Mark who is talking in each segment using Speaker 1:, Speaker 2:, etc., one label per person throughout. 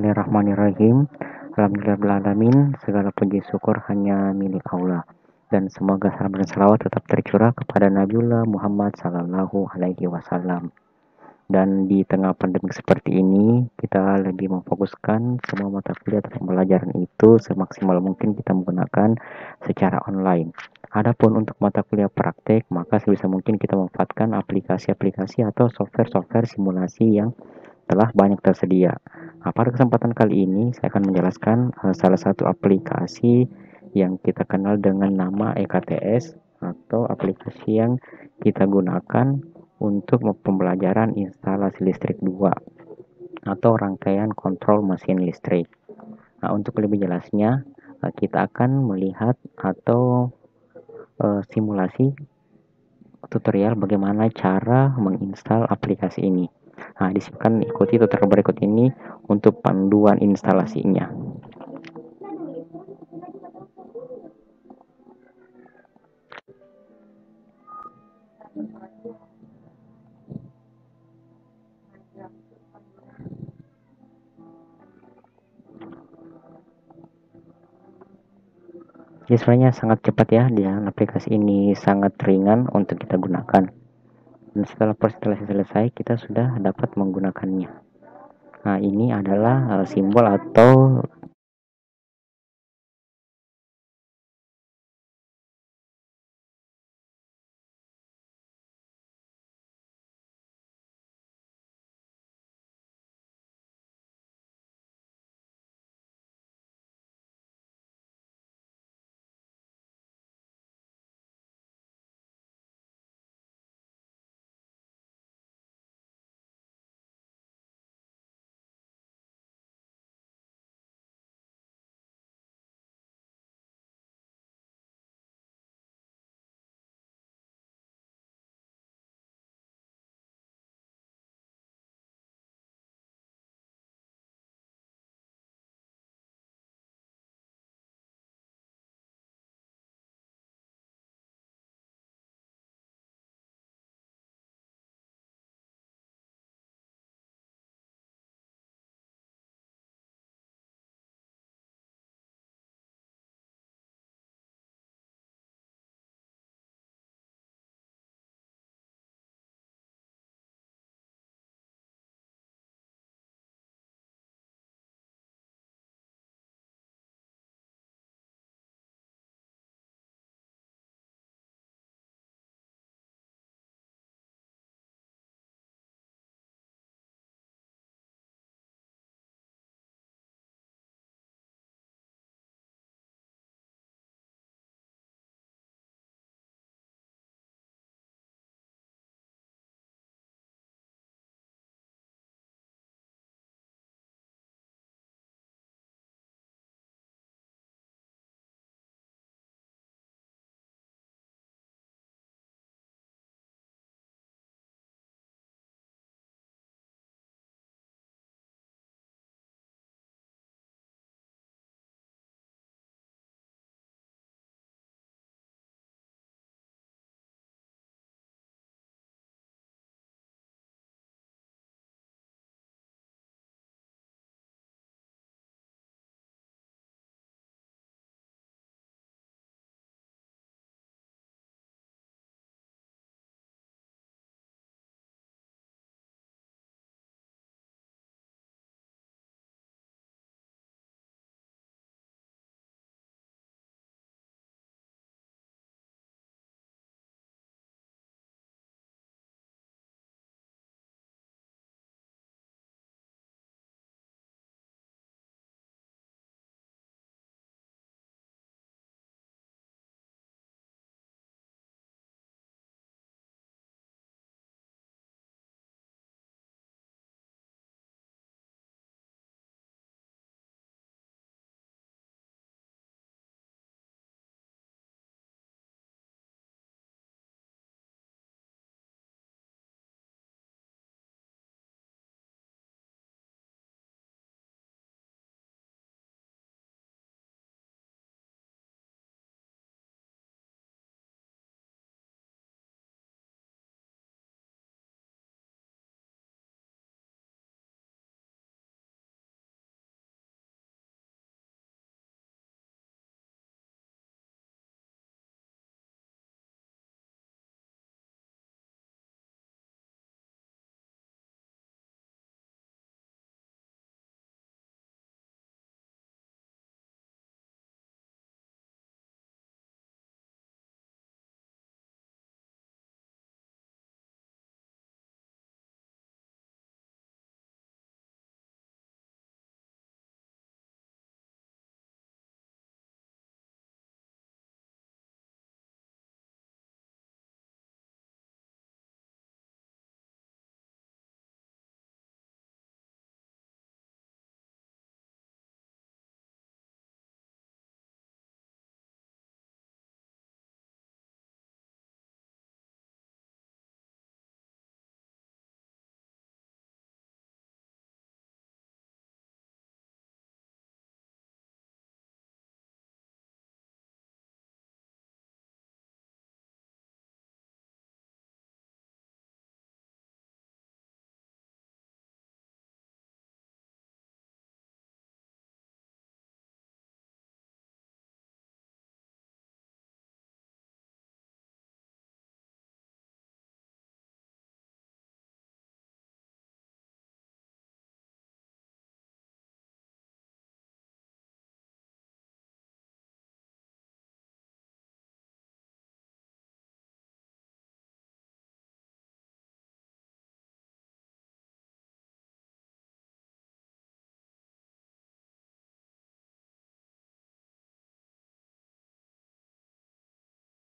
Speaker 1: Bismillahirrahmanirrahim. Alhamdulillahirrahmanirrahim. Segala puji syukur hanya milik Allah. Dan semoga salam dan salawat tetap tercurah kepada Nabiullah Muhammad Sallallahu Alaihi Wasallam. Dan di tengah pandemi seperti ini, kita lebih memfokuskan semua mata kuliah atau pembelajaran itu semaksimal mungkin kita menggunakan secara online. Adapun untuk mata kuliah praktek, maka sebisa mungkin kita memanfaatkan aplikasi-aplikasi atau software-software simulasi yang telah banyak tersedia. Nah, pada kesempatan kali ini saya akan menjelaskan salah satu aplikasi yang kita kenal dengan nama EKTS atau aplikasi yang kita gunakan untuk pembelajaran instalasi listrik 2 atau rangkaian kontrol mesin listrik. Nah, untuk lebih jelasnya kita akan melihat atau simulasi tutorial bagaimana cara menginstal aplikasi ini. Nah, disiapkan ikuti tutorial berikut ini untuk panduan instalasinya. Jadi sebenarnya sangat cepat ya, dan aplikasi ini sangat ringan untuk kita gunakan. Dan setelah instalasi selesai, kita sudah dapat menggunakannya. Nah, ini adalah simbol atau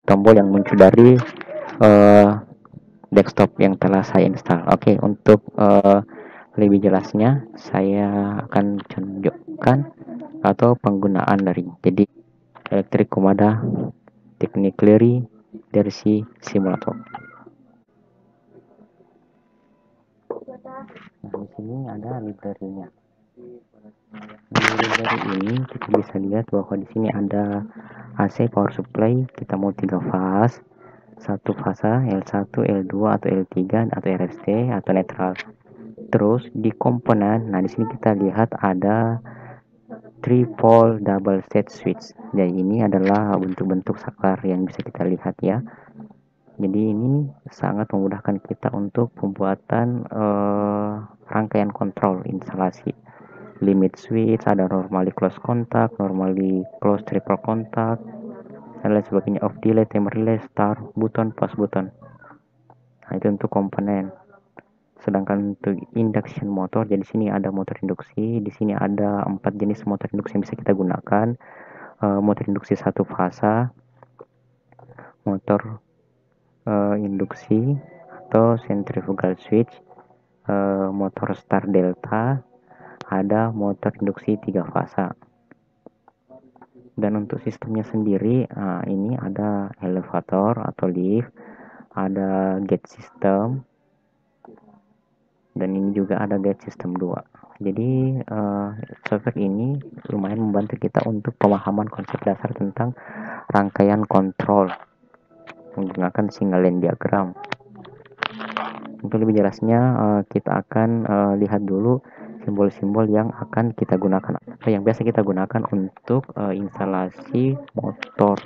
Speaker 1: tombol yang muncul dari desktop yang telah saya install. Oke, untuk lebih jelasnya saya akan tunjukkan atau penggunaan dari jadi Electric Komoda Technically versi simulator. Nah, di sini ada library-nya. Di library ini kita bisa lihat bahwa di sini ada AC power supply, kita mau 3 fase, satu fasa L1, L2 atau L3 atau RST atau netral. Terus di komponen, nah di sini kita lihat ada 3 pole double state switch. Jadi ini adalah bentuk-bentuk saklar yang bisa kita lihat ya. Jadi ini sangat memudahkan kita untuk pembuatan rangkaian kontrol instalasi. Limit switch, ada normally close contact, normally close triple contact, dan lain sebagainya, off delay, timer relay, start button, pause button. Nah, itu untuk komponen. Sedangkan untuk induction motor, jadi sini ada motor induksi, di sini ada 4 jenis motor induksi yang bisa kita gunakan. Motor induksi satu fasa, motor induksi atau centrifugal switch, motor start delta, ada motor induksi 3 fasa. Dan untuk sistemnya sendiri, ini ada elevator atau lift, ada gate system, dan ini juga ada gate system 2. Jadi software ini lumayan membantu kita untuk pemahaman konsep dasar tentang rangkaian kontrol menggunakan single line diagram. Untuk lebih jelasnya kita akan lihat dulu simbol-simbol yang akan kita gunakan atau yang biasa kita gunakan untuk instalasi motor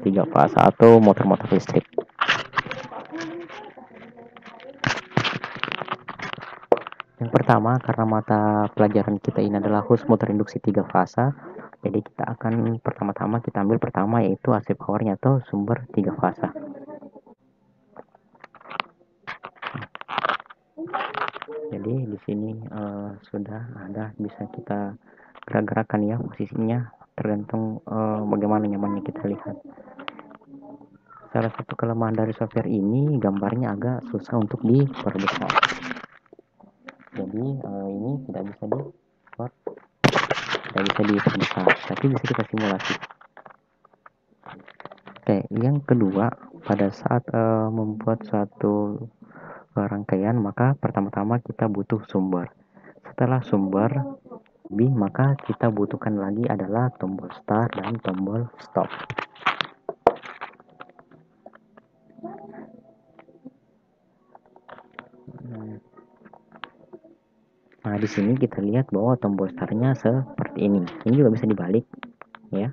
Speaker 1: 3 fasa atau motor-motor listrik. Yang pertama, karena mata pelajaran kita ini adalah khusus motor induksi 3 fasa, jadi kita akan pertama-tama kita ambil pertama yaitu AC powernya atau sumber 3 fasa. Jadi di sini sudah ada, bisa kita gerak-gerakan ya posisinya, tergantung bagaimana nyamannya kita lihat. Salah satu kelemahan dari software ini, gambarnya agak susah untuk diperbesar. Jadi ini tidak bisa diperbesar, tapi bisa kita simulasi. Oke, yang kedua, pada saat membuat suatu rangkaian, maka pertama-tama kita butuh sumber. Setelah sumber, maka kita butuhkan lagi adalah tombol start dan tombol stop. Nah, di sini kita lihat bahwa tombol startnya seperti ini. Ini juga bisa dibalik, ya.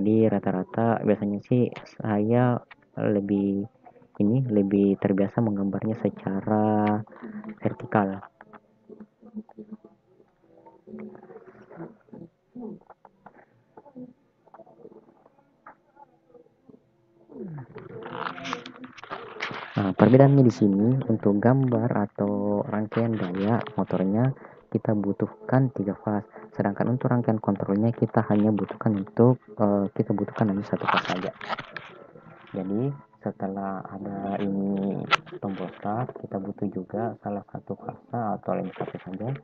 Speaker 1: Jadi rata-rata biasanya sih saya lebih terbiasa menggambarnya secara vertikal. Nah, perbedaannya di sini untuk gambar atau rangkaian daya motornya kita butuhkan 3 fase, sedangkan untuk rangkaian kontrolnya kita hanya butuhkan hanya 1 fase saja. Jadi setelah ada ini tombol start, kita butuh juga salah satu fase atau lain satu saja.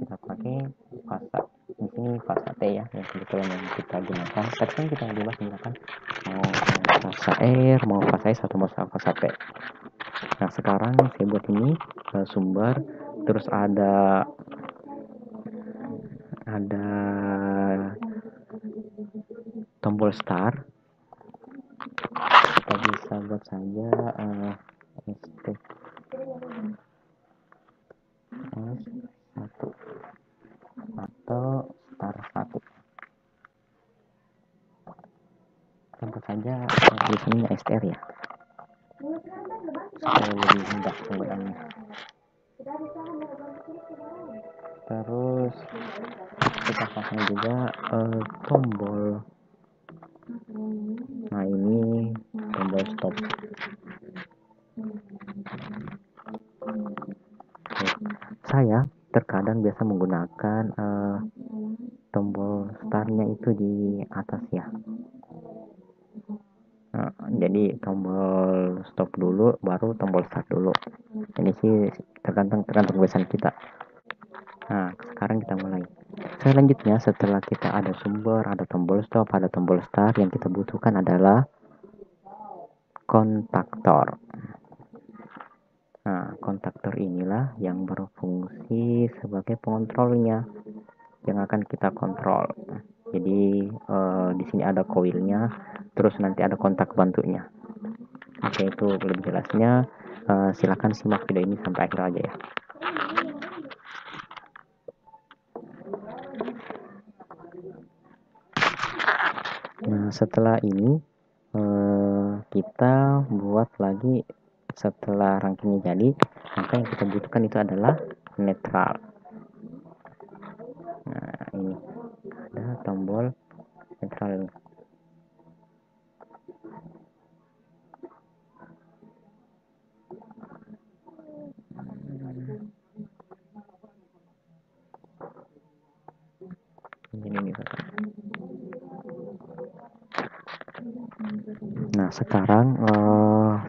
Speaker 1: Kita pakai fase, di sini fase T ya, yang kebetulan yang kita gunakan. Tadi kan kita bebas menggunakan mau fase R, mau fase S atau mau fase T. Nah, sekarang saya buat ini sumber, terus ada tombol start. Kita bisa buat saja ST S1 atau start 1. Kita buat saja di sini STR ya, supaya lebih mudah penggunaannya. Terus kita pasang juga tombol, nah ini tombol stop. Saya terkadang biasa menggunakan tombol startnya itu di atas ya. Jadi tombol stop dulu baru tombol start dulu. Ini sih tergantung kebiasaan kita. Nah, sekarang kita mulai. Selanjutnya setelah kita ada sumber, ada tombol stop, ada tombol start, yang kita butuhkan adalah kontaktor. Nah, kontaktor inilah yang berfungsi sebagai pengontrolnya yang akan kita kontrol. Jadi di sini ada koilnya, terus nanti ada kontak bantunya. Oke, itu lebih jelasnya. Silakan simak video ini sampai akhir aja ya. Nah, setelah ini kita buat lagi. Setelah rangkaiannya jadi, maka yang kita butuhkan itu adalah netral. Nah, ini ada tombol netral. Ini Nah, sekarang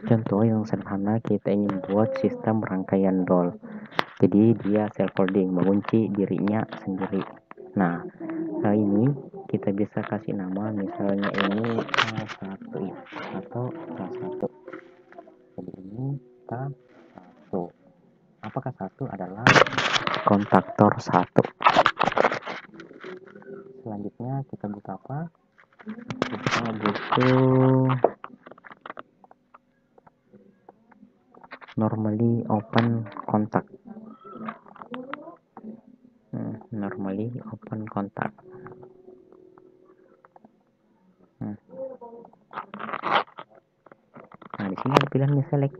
Speaker 1: contoh yang sederhana, kita ingin buat sistem rangkaian doll. Jadi dia self folding, mengunci dirinya sendiri. Nah, ini kita bisa kasih nama, misalnya ini K1 ya, atau K1. Jadi ini K1. Apakah K1 adalah kontaktor 1? Selanjutnya kita butuh apa? Kita butuh normally open contact. Normally open contact. Nah, di sini ada pilihan select.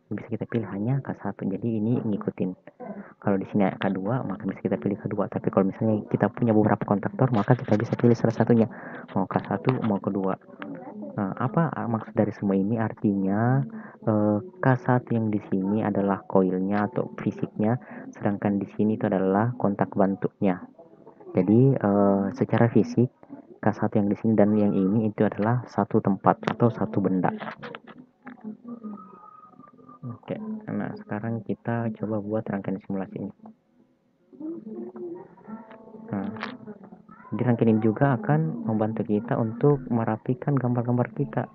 Speaker 1: Bisa kita pilih hanya K1. Jadi ini ngikutin. Kalau di sini K2, maka bisa kita pilih K2. Tapi kalau misalnya kita punya beberapa kontaktor, maka kita bisa pilih salah satunya. Mau K1, mau kedua. Nah, apa maksud dari semua ini? Artinya K1 yang di sini adalah koilnya atau fisiknya, sedangkan di sini itu adalah kontak bantunya. Jadi secara fisik K1 yang di sini dan yang ini itu adalah satu tempat atau satu benda. Oke, nah sekarang kita coba buat rangkaian simulasi ini. Nah, di rangkaian ini juga akan membantu kita untuk merapikan gambar-gambar kita.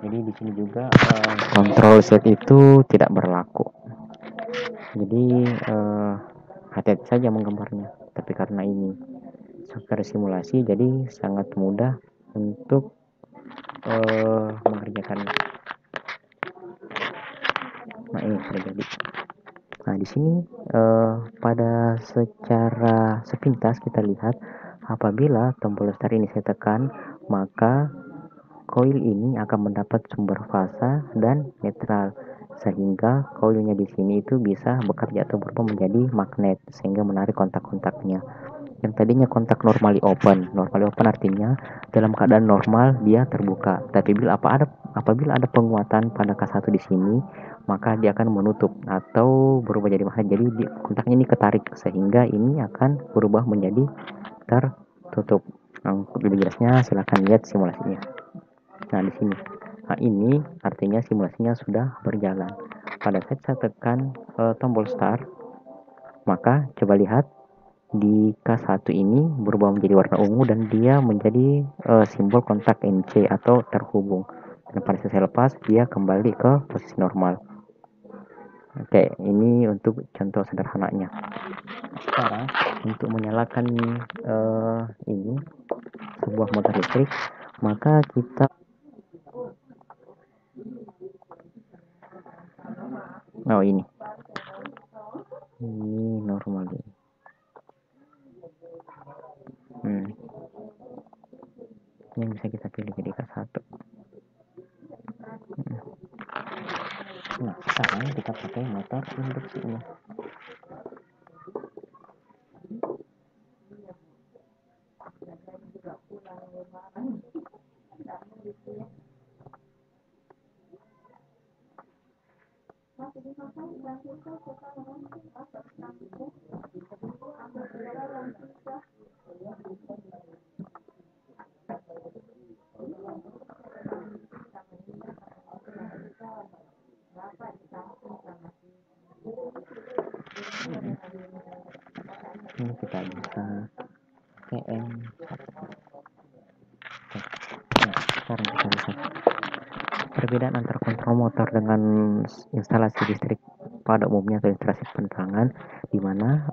Speaker 1: Jadi di sini juga control set itu tidak berlaku. Jadi hati-hati saja menggambarnya. Tapi karena ini software simulasi, jadi sangat mudah untuk mengerjakannya. Nah, ini sudah jadi. Nah, di sini pada secara sepintas kita lihat apabila tombol start ini saya tekan, maka koil ini akan mendapat sumber fasa dan netral, sehingga koilnya di sini itu bisa bekerja atau berubah menjadi magnet sehingga menarik kontak-kontaknya. Yang tadinya kontak normally open artinya dalam keadaan normal dia terbuka, tapi apabila ada penguatan pada K1 di sini, maka dia akan menutup atau berubah jadi magnet. Jadi kontaknya ini ketarik sehingga ini akan berubah menjadi tertutup. Nah, lebih jelasnya silahkan lihat simulasinya. Nah, di sini. Nah, ini artinya simulasinya sudah berjalan. Pada saat saya tekan tombol start, maka coba lihat di K1 ini berubah menjadi warna ungu dan dia menjadi simbol kontak NC atau terhubung. Dan pada saat saya lepas, dia kembali ke posisi normal. Oke, ini untuk contoh sederhananya. Sekarang untuk menyalakan ini sebuah motor listrik, maka kita ini normal ini. Yang bisa kita pilih jadi K1. Nah, sekarang kita pakai motor induksi ini. Ini kita bisa CM. Nah, sekarang kita lihat perbedaan antara kontrol motor dengan instalasi listrik pada umumnya atau instalasi penerangan, di mana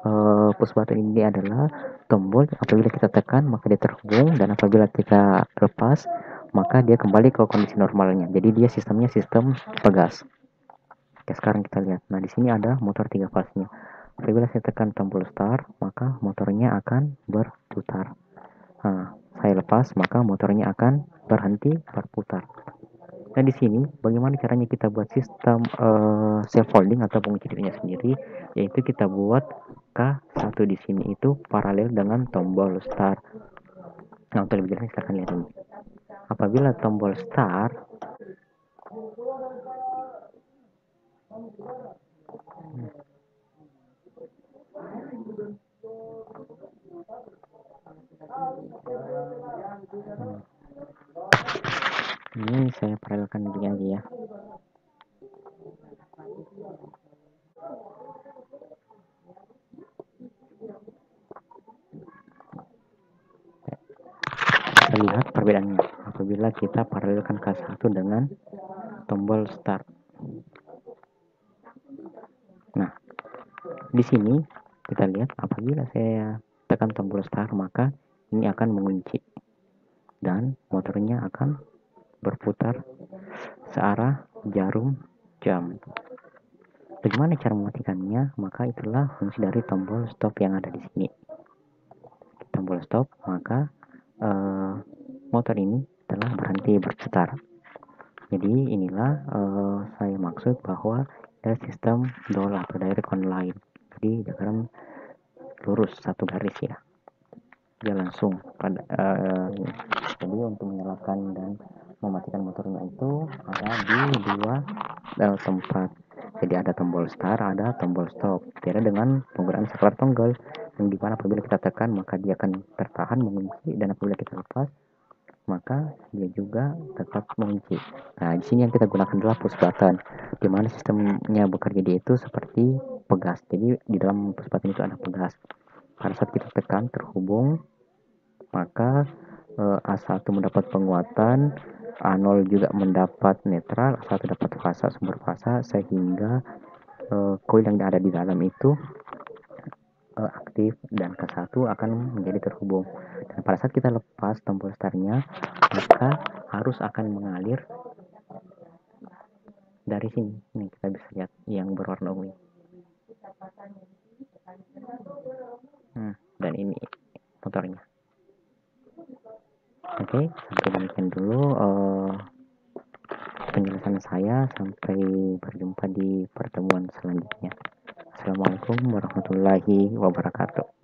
Speaker 1: push button ini adalah tombol. Apabila kita tekan maka dia terhubung, dan apabila kita lepas maka dia kembali ke kondisi normalnya. Jadi dia sistemnya sistem pegas. Oke, sekarang kita lihat. Nah, di sini ada motor 3 fasenya. Apabila saya tekan tombol start, maka motornya akan berputar. Nah, saya lepas, maka motornya akan berhenti berputar. Nah, di sini bagaimana caranya kita buat sistem self folding atau pengunci dirinya sendiri, yaitu kita buat K1 di sini itu paralel dengan tombol start. Nah, untuk lebih jelasnya silahkan lihat ini. Apabila tombol start, ini saya paralelkan begini aja ya. Kita lihat perbedaannya apabila kita paralelkan K1 dengan tombol start. Nah, di sini kita lihat apabila saya tekan tombol start maka ini akan mengunci dan motornya akan berputar searah jarum jam. Bagaimana cara mematikannya? Maka itulah fungsi dari tombol stop yang ada di sini. Tombol stop, maka motor ini telah berhenti berputar. Jadi inilah saya maksud bahwa ada sistem DOL atau direct online. Jadi diagram lurus satu garis ya. Dia langsung pada jadi untuk menyalakan dan mematikan motornya itu ada di dua tempat. Jadi ada tombol start, ada tombol stop. Beda dengan penggunaan saklar toggle yang dimana apabila kita tekan maka dia akan tertahan mengunci, dan apabila kita lepas maka dia juga tetap mengunci. Nah, di sini yang kita gunakan adalah push button, di mana sistemnya bekerja dia itu seperti pegas. Jadi di dalam push button itu ada pegas. Pada saat kita tekan terhubung, maka A1 mendapat penguatan, A0 juga mendapat netral, A1 dapat fasa, sumber fasa, sehingga koil yang ada di dalam itu aktif dan K1 akan menjadi terhubung. Dan pada saat kita lepas tombol startnya, maka arus akan mengalir dari sini. Ini kita bisa lihat yang berwarna ungu. Dan ini motornya. Oke, sampai demikian dulu penjelasan saya. Sampai berjumpa di pertemuan selanjutnya. Assalamualaikum warahmatullahi wabarakatuh.